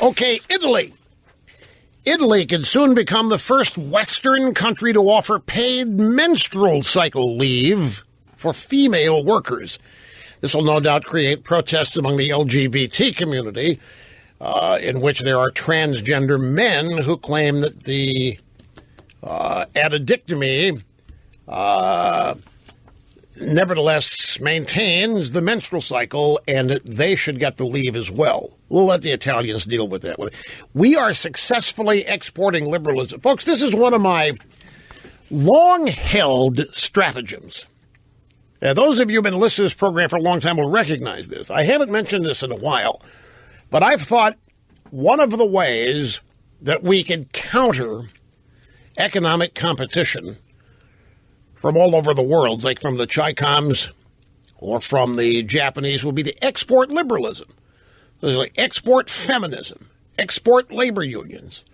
Okay, Italy. Italy could soon become the first Western country to offer paid menstrual cycle leave for female workers. This will no doubt create protests among the LGBT community, in which there are transgender men who claim that the addictomy nevertheless maintains the menstrual cycle and that they should get the leave as well. We'll let the Italians deal with that. We are successfully exporting liberalism. Folks, this is one of my long-held stratagems. Those of you who have been listening to this program for a long time will recognize this. I haven't mentioned this in a while, but I've thought one of the ways that we can counter economic competition from all over the world, like from the Chi-Coms or from the Japanese, would be to export liberalism. There's like export feminism, export labor unions,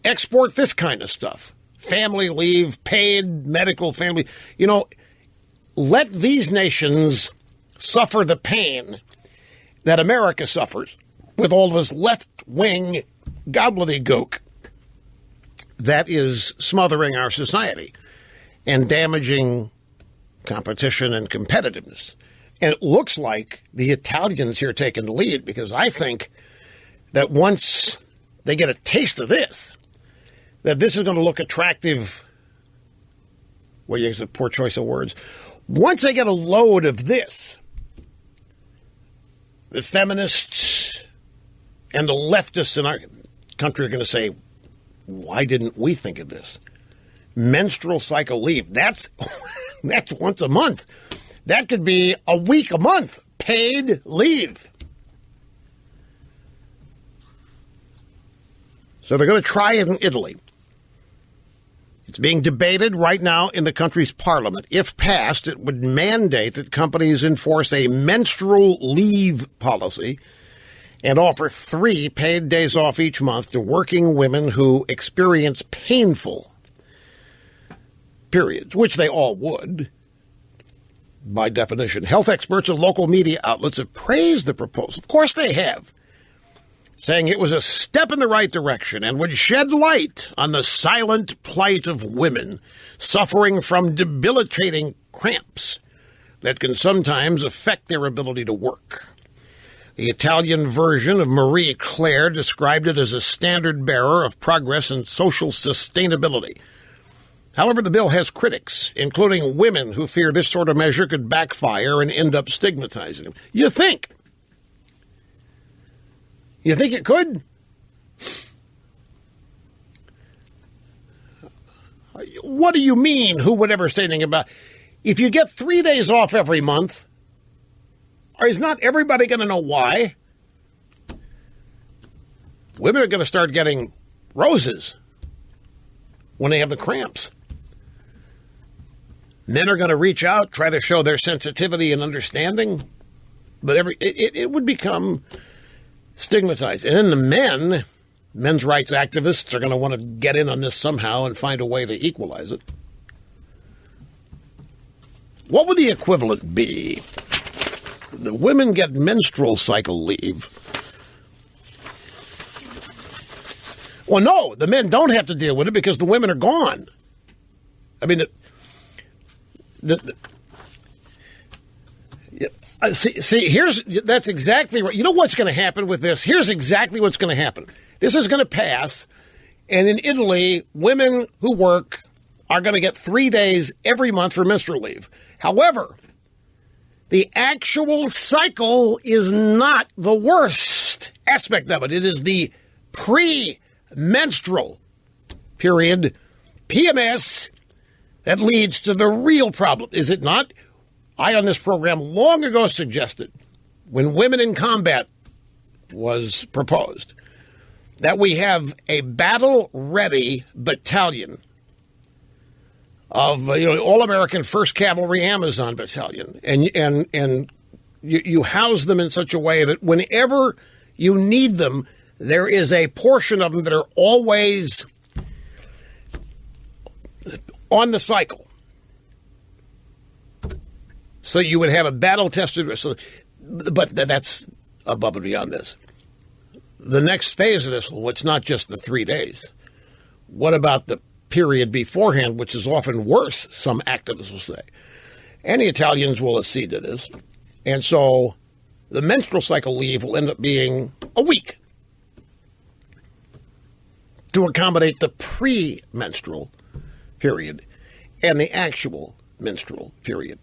export this kind of stuff, family leave, paid medical family. You know, let these nations suffer the pain that America suffers with all this left-wing gobbledygook that is smothering our society and damaging competition and competitiveness. And it looks like the Italians here are taking the lead, because I think that once they get a taste of this, that this is going to look attractive. Well, it's a poor choice of words. Once they get a load of this, the feminists and the leftists in our country are going to say, why didn't we think of this? Menstrual cycle leave. That's once a month. That could be a week a month. Paid leave. So they're going to try it in Italy. It's being debated right now in the country's parliament. If passed, it would mandate that companies enforce a menstrual leave policy and offer 3 paid days off each month to working women who experience painful periods, which they all would, by definition. Health experts and local media outlets have praised the proposal. Of course they have, saying it was a step in the right direction and would shed light on the silent plight of women suffering from debilitating cramps that can sometimes affect their ability to work. The Italian version of Marie Claire described it as a standard bearer of progress and social sustainability. However, the bill has critics, including women who fear this sort of measure could backfire and end up stigmatizing them. You think? You think it could? What do you mean, who would ever say anything about? If you get 3 days off every month, is not everybody going to know why? Women are going to start getting roses when they have the cramps. Men are going to reach out, try to show their sensitivity and understanding, but it would become stigmatized. And then the men's rights activists are going to want to get in on this somehow and find a way to equalize it. What would the equivalent be? The women get menstrual cycle leave. Well, no, the men don't have to deal with it because the women are gone. I mean, that's exactly right. You know what's going to happen with this? Here's exactly what's going to happen. This is going to pass, and in Italy, women who work are going to get 3 days every month for menstrual leave. However, the actual cycle is not the worst aspect of it. It is the premenstrual period, PMS, that leads to the real problem, is it not? I, on this program, long ago suggested, when Women in Combat was proposed, that we have a battle-ready battalion of All-American 1st Cavalry Amazon Battalion, and you house them in such a way that whenever you need them, there is a portion of them that are always on the cycle. So you would have a battle-tested... but that's above and beyond this. the next phase of this, well, it's not just the 3 days. What about the period beforehand, which is often worse, some activists will say. And the Italians will accede to this. And so the menstrual cycle leave will end up being a week to accommodate the pre-menstrual period and the actual menstrual period.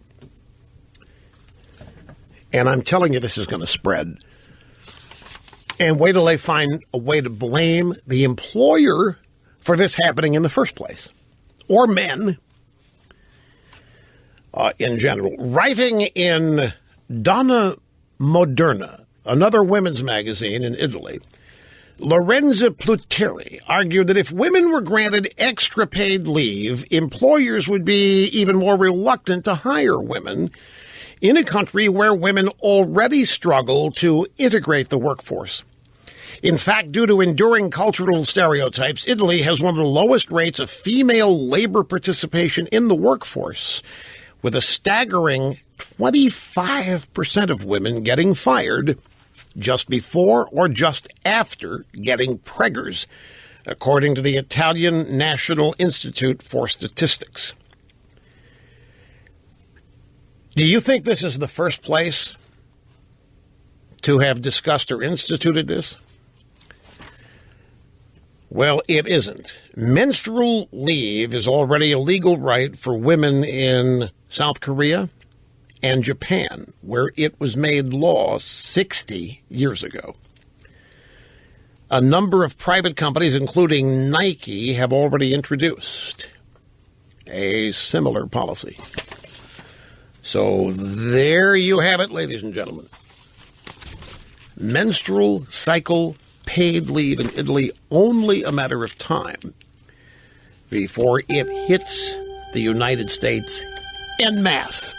And I'm telling you, this is going to spread. And wait till they find a way to blame the employer for this happening in the first place, or men in general. Writing in Donna Moderna, another women's magazine in Italy, Lorenza Pluteri argued that if women were granted extra paid leave, employers would be even more reluctant to hire women in a country where women already struggle to integrate the workforce. In fact, due to enduring cultural stereotypes, Italy has one of the lowest rates of female labor participation in the workforce, with a staggering 25% of women getting fired just before or just after getting preggers, according to the Italian National Institute for Statistics. Do you think this is the first place to have discussed or instituted this? Well, it isn't. Menstrual leave is already a legal right for women in South Korea and Japan, where it was made law 60 years ago. A number of private companies, including Nike, have already introduced a similar policy. So there you have it, ladies and gentlemen. Menstrual cycle paid leave in Italy, only a matter of time before it hits the United States en masse.